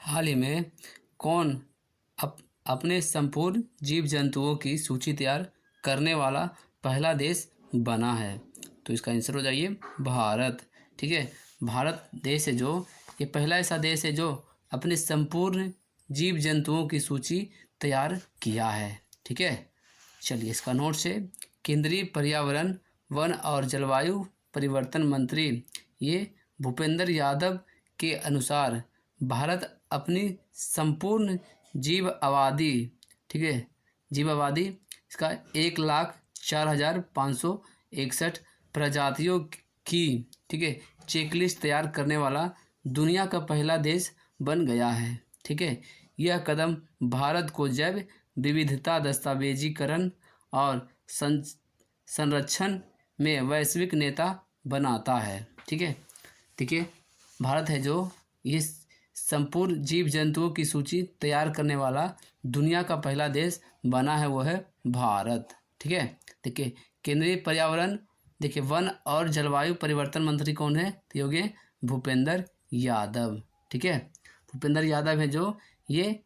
हाल ही में कौन अपने संपूर्ण जीव जंतुओं की सूची तैयार करने वाला पहला देश बना है? तो इसका आंसर हो जाइए भारत। ठीक है, भारत देश है जो ये पहला ऐसा देश है जो अपने संपूर्ण जीव जंतुओं की सूची तैयार किया है। ठीक है, चलिए इसका नोट्स है। केंद्रीय पर्यावरण वन और जलवायु परिवर्तन मंत्री ये भूपेंद्र यादव के अनुसार भारत अपनी संपूर्ण जीव आबादी, ठीक है, जीव आबादी इसका 1,04,561 प्रजातियों की, ठीक है, चेकलिस्ट तैयार करने वाला दुनिया का पहला देश बन गया है। ठीक है, यह कदम भारत को जैव विविधता दस्तावेजीकरण और संरक्षण में वैश्विक नेता बनाता है। ठीक है, देखिए भारत है जो ये संपूर्ण जीव जंतुओं की सूची तैयार करने वाला दुनिया का पहला देश बना है, वो है भारत। ठीक है, देखिए केंद्रीय पर्यावरण, देखिए वन और जलवायु परिवर्तन मंत्री कौन है? तो योगी भूपेंद्र यादव। ठीक है, भूपेंद्र यादव है जो ये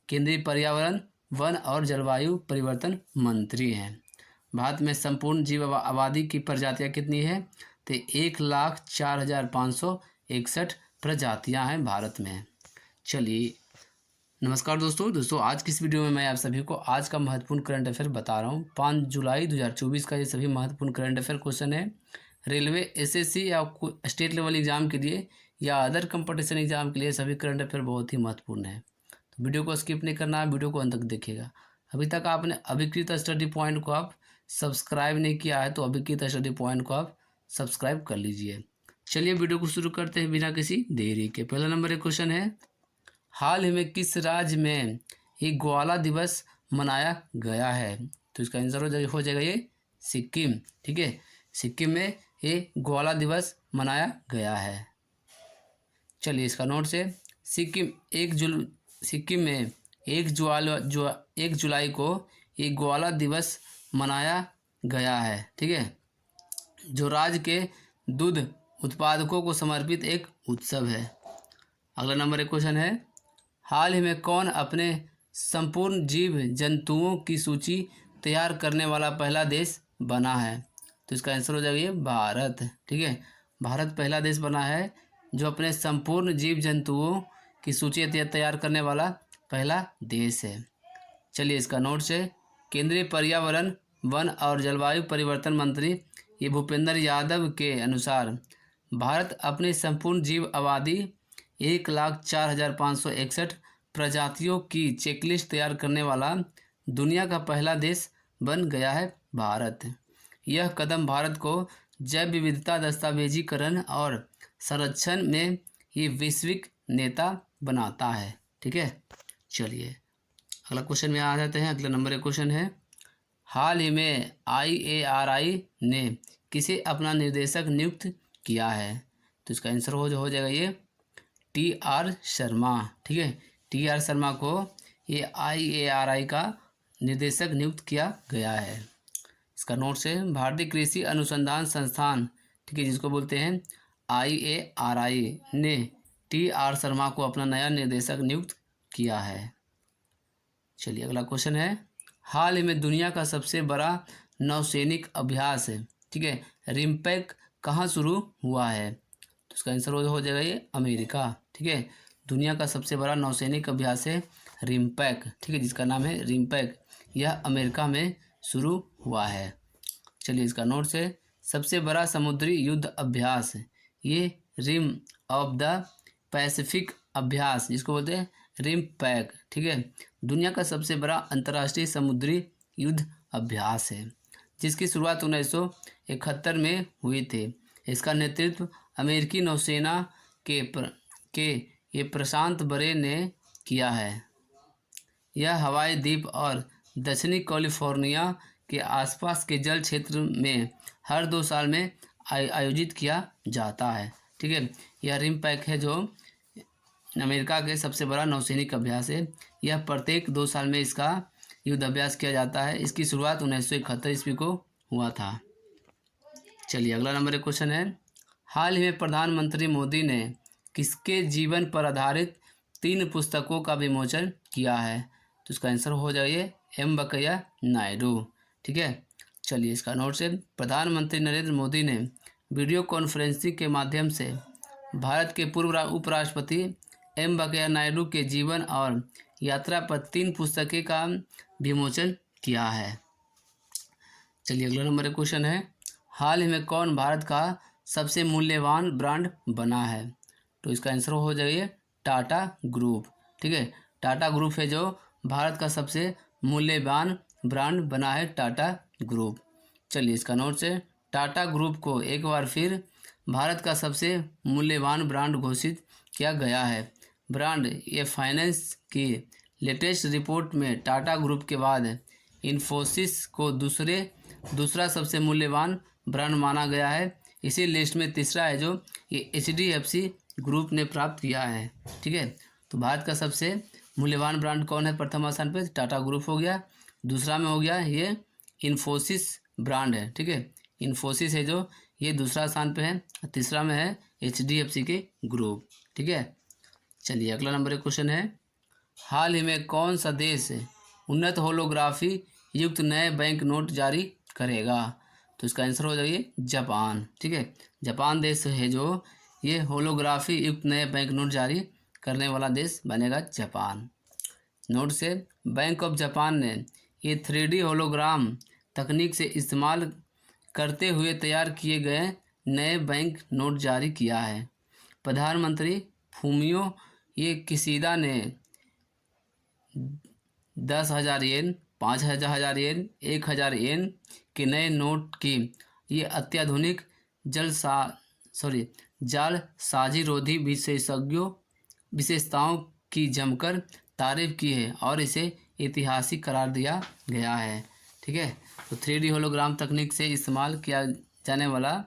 केंद्रीय पर्यावरण वन और जलवायु परिवर्तन मंत्री हैं। भारत में संपूर्ण जीव आबादी की प्रजातियां कितनी है? तो 1,04,561 प्रजातियां हैं भारत में। चलिए, नमस्कार दोस्तों आज की इस वीडियो में मैं आप सभी को आज का महत्वपूर्ण करंट अफेयर बता रहा हूं। 5 जुलाई 2024 का ये सभी महत्वपूर्ण करंट अफेयर क्वेश्चन है। रेलवे, एसएससी या स्टेट लेवल एग्जाम के लिए या अदर कंपटीशन एग्जाम के लिए सभी करंट अफेयर बहुत ही महत्वपूर्ण है। तो वीडियो को स्किप नहीं करना है, वीडियो को अंत तक देखिएगा। अभी तक आपने अभिकृत स्टडी पॉइंट को आप सब्सक्राइब नहीं किया है तो अभिकृत स्टडी पॉइंट को आप सब्सक्राइब कर लीजिए। चलिए वीडियो को शुरू करते हैं बिना किसी देरी के। पहला नंबर एक क्वेश्चन है, हाल ही में किस राज्य में ये ग्वाला दिवस मनाया गया है? तो इसका आंसर हो जाएगा ये सिक्किम। ठीक है, सिक्किम में ये ग्वाला दिवस मनाया गया है। चलिए इसका नोट से, सिक्किम में 1 जुलाई को ये ग्वाला दिवस मनाया गया है। ठीक है, जो राज्य के दूध उत्पादकों को समर्पित एक उत्सव है। अगला नंबर एक क्वेश्चन है, हाल ही में कौन अपने संपूर्ण जीव जंतुओं की सूची तैयार करने वाला पहला देश बना है? तो इसका आंसर हो जाएगा भारत। ठीक है, भारत पहला देश बना है जो अपने संपूर्ण जीव जंतुओं की सूची तैयार करने वाला पहला देश है। चलिए इसका नोट्स है, केंद्रीय पर्यावरण वन और जलवायु परिवर्तन मंत्री ये भूपेंद्र यादव के अनुसार भारत अपनी संपूर्ण जीव आबादी 1,04,561 प्रजातियों की चेकलिस्ट तैयार करने वाला दुनिया का पहला देश बन गया है भारत। यह कदम भारत को जैव विविधता दस्तावेजीकरण और संरक्षण में ये वैश्विक नेता बनाता है। ठीक है, चलिए अगला क्वेश्चन में आ जाते हैं। अगला नंबर एक क्वेश्चन है, हाल ही में IARI ने किसे अपना निर्देशक नियुक्त किया है? तो इसका आंसर हो जाएगा ये TR शर्मा। ठीक है, TR शर्मा को ये IARI का निर्देशक नियुक्त किया गया है। इसका नोट्स है, भारतीय कृषि अनुसंधान संस्थान, ठीक है, जिसको बोलते हैं IARI ने TR शर्मा को अपना नया निर्देशक नियुक्त किया है। चलिए अगला क्वेश्चन है, हाल ही में दुनिया का सबसे बड़ा नौसैनिक अभ्यास है, ठीक है, रिम्पैक कहाँ शुरू हुआ है? तो इसका आंसर हो जाएगा ये अमेरिका। ठीक है, दुनिया का सबसे बड़ा नौसैनिक अभ्यास है रिम्पैक, ठीक है, जिसका नाम है रिम्पैक, यह अमेरिका में शुरू हुआ है। चलिए इसका नोट्स है, सबसे बड़ा समुद्री युद्ध अभ्यास ये रिम ऑफ द पैसिफिक अभ्यास, जिसको बोलते हैं रिम्पैक। ठीक है, दुनिया का सबसे बड़ा अंतर्राष्ट्रीय समुद्री युद्ध अभ्यास है जिसकी शुरुआत 1971 में हुई थी। इसका नेतृत्व अमेरिकी नौसेना के ये प्रशांत बरे ने किया है। यह हवाई द्वीप और दक्षिणी कैलिफोर्निया के आसपास के जल क्षेत्र में हर 2 साल में आयोजित किया जाता है। ठीक है, यह रिम्पैक है जो अमेरिका के सबसे बड़ा नौसैनिक अभ्यास है। यह प्रत्येक 2 साल में इसका युद्ध अभ्यास किया जाता है। इसकी शुरुआत 1971 ईस्वी को हुआ था। चलिए अगला नंबर एक क्वेश्चन है, हाल ही में प्रधानमंत्री मोदी ने किसके जीवन पर आधारित 3 पुस्तकों का विमोचन किया है? तो इसका आंसर हो जाइए एम वेंकैया नायडू। ठीक है, चलिए इसका नोट से। प्रधानमंत्री नरेंद्र मोदी ने वीडियो कॉन्फ्रेंसिंग के माध्यम से भारत के पूर्व उपराष्ट्रपति एम वेंकैया नायडू के जीवन और यात्रा पर 3 पुस्तकें का विमोचन किया है। चलिए अगला नंबर क्वेश्चन है, हाल ही में कौन भारत का सबसे मूल्यवान ब्रांड बना है? तो इसका आंसर हो जाइए टाटा ग्रुप। ठीक है, टाटा ग्रुप है जो भारत का सबसे मूल्यवान ब्रांड बना है, टाटा ग्रुप। चलिए इसका नोट से, टाटा ग्रुप को एक बार फिर भारत का सबसे मूल्यवान ब्रांड घोषित किया गया है। ब्रांड ये फाइनेंस की लेटेस्ट रिपोर्ट में टाटा ग्रुप के बाद इन्फोसिस को दूसरा सबसे मूल्यवान ब्रांड माना गया है। इसी लिस्ट में तीसरा है जो ये HDFC ग्रुप ने प्राप्त किया है। ठीक है, तो भारत का सबसे मूल्यवान ब्रांड कौन है? प्रथम स्थान पे टाटा ग्रुप हो गया, दूसरा में हो गया ये इन्फोसिस ब्रांड है। ठीक है, इन्फोसिस है जो ये दूसरा स्थान पे है, तीसरा में है HDFC के ग्रुप। ठीक है, चलिए अगला नंबर क्वेश्चन है, हाल ही में कौन सा देश उन्नत होलोग्राफी युक्त नए बैंक नोट जारी करेगा? तो इसका आंसर हो जाइए जापान। ठीक है, जापान देश है जो ये होलोग्राफी युक्त नए बैंक नोट जारी करने वाला देश बनेगा जापान। नोट से, बैंक ऑफ जापान ने ये 3D होलोग्राम तकनीक से इस्तेमाल करते हुए तैयार किए गए नए बैंक नोट जारी किया है। प्रधानमंत्री फूमियो ये किसीदा ने 10,000 येन, 5,000 येन, 1,000 येन के नए नोट की ये अत्याधुनिक जालसाजीरोधी विशेषताओं की जमकर तारीफ की है और इसे ऐतिहासिक करार दिया गया है। ठीक है, तो 3D होलोग्राम तकनीक से इस्तेमाल किया जाने वाला,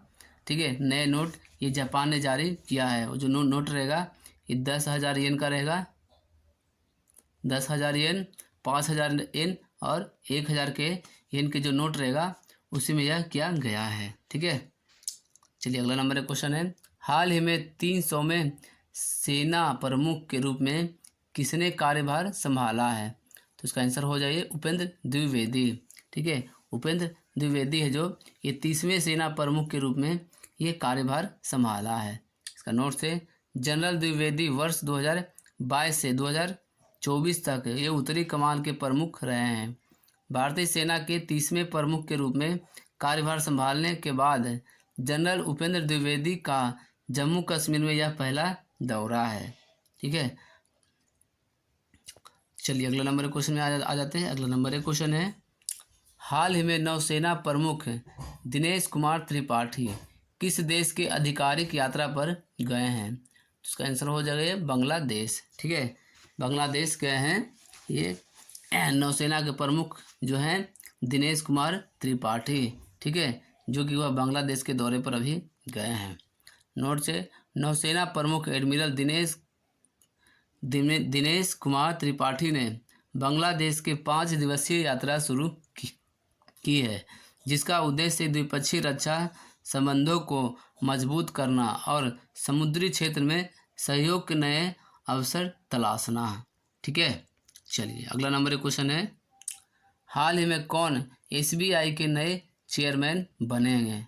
ठीक है, नए नोट ये जापान ने जारी किया है। और जो नोट रहेगा ये 10,000 येन का रहेगा, 10,000 येन, 5,000 येन और 1,000 के येन के जो नोट रहेगा उसी में यह किया गया है। ठीक है, चलिए अगला नंबर क्वेश्चन है, हाल ही में 300वें सेना प्रमुख के रूप में किसने कार्यभार संभाला है? तो इसका आंसर हो जाइए उपेंद्र द्विवेदी। ठीक है, उपेंद्र द्विवेदी है जो ये 30वें सेना प्रमुख के रूप में ये कार्यभार संभाला है। इसका नोट से, जनरल द्विवेदी वर्ष 2022 से 2024 तक ये उत्तरी कमान के प्रमुख रहे हैं। भारतीय सेना के 30वें प्रमुख के रूप में कार्यभार संभालने के बाद जनरल उपेंद्र द्विवेदी का जम्मू कश्मीर में यह पहला दौरा है। ठीक है, चलिए अगला नंबर क्वेश्चन में आ जाते हैं। अगला नंबर क्वेश्चन है, हाल ही में नौसेना प्रमुख दिनेश कुमार त्रिपाठी किस देश के आधिकारिक यात्रा पर गए हैं? इसका आंसर हो जाएगा बांग्लादेश। ठीक है, बांग्लादेश गए हैं ये नौसेना के प्रमुख जो हैं दिनेश कुमार त्रिपाठी। ठीक है, जो कि वह बांग्लादेश के दौरे पर अभी गए हैं। नोट से, नौसेना प्रमुख एडमिरल दिनेश कुमार त्रिपाठी ने बांग्लादेश के 5 दिवसीय यात्रा शुरू की है, जिसका उद्देश्य द्विपक्षीय रक्षा संबंधों को मजबूत करना और समुद्री क्षेत्र में सहयोग के नए अवसर तलाशना। ठीक है, चलिए अगला नंबर क्वेश्चन है, हाल ही में कौन SBI के नए चेयरमैन बनेंगे?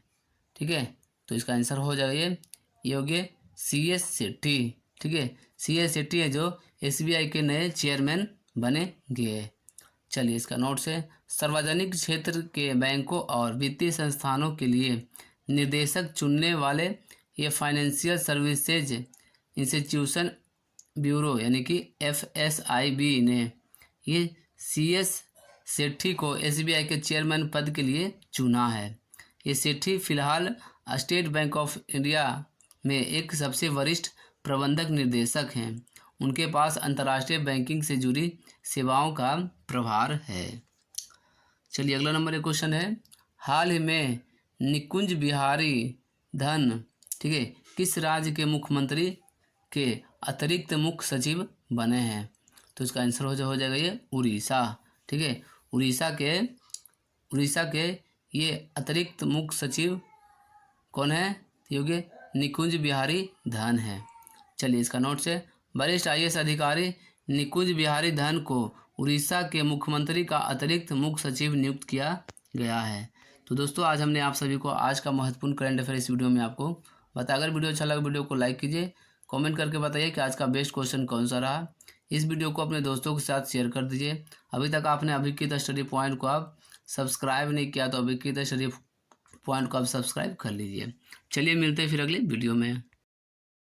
ठीक है, तो इसका आंसर हो जाएगा योग्य CS सेठी। ठीक है, CS सेठी है जो SBI के नए चेयरमैन बनेंगे। चलिए इसका नोट से, सार्वजनिक क्षेत्र के बैंकों और वित्तीय संस्थानों के लिए निर्देशक चुनने वाले ये फाइनेंशियल सर्विसेज इंस्टीट्यूशन ब्यूरो यानी कि FSIB ने ये CS सेठी को SBI के चेयरमैन पद के लिए चुना है। ये सेठी फिलहाल स्टेट बैंक ऑफ इंडिया में एक सबसे वरिष्ठ प्रबंधक निर्देशक हैं। उनके पास अंतर्राष्ट्रीय बैंकिंग से जुड़ी सेवाओं का प्रभार है। चलिए अगला नंबर क्वेश्चन है, हाल ही में निकुंज बिहारी धन, ठीक है, किस राज्य के मुख्यमंत्री के अतिरिक्त मुख्य सचिव बने हैं? तो इसका आंसर हो जाएगा ये उड़ीसा। ठीक है, उड़ीसा के ये अतिरिक्त मुख्य सचिव कौन है? योग्य निकुंज बिहारी धन है। चलिए इसका नोट से, वरिष्ठ IAS अधिकारी निकुंज बिहारी धन को उड़ीसा के मुख्यमंत्री का अतिरिक्त मुख्य सचिव नियुक्त किया गया है। तो दोस्तों आज हमने आप सभी को आज का महत्वपूर्ण करंट अफेयर इस वीडियो में आपको बताया। अगर वीडियो अच्छा लगा वीडियो को लाइक कीजिए, कमेंट करके बताइए कि आज का बेस्ट क्वेश्चन कौन सा रहा। इस वीडियो को अपने दोस्तों के साथ शेयर कर दीजिए। अभी तक आपने अभिज्ञता स्टडी पॉइंट को आप सब्सक्राइब नहीं किया तो अभिज्ञता स्टडी पॉइंट को आप सब्सक्राइब कर लीजिए। चलिए मिलते हैं फिर अगले वीडियो में।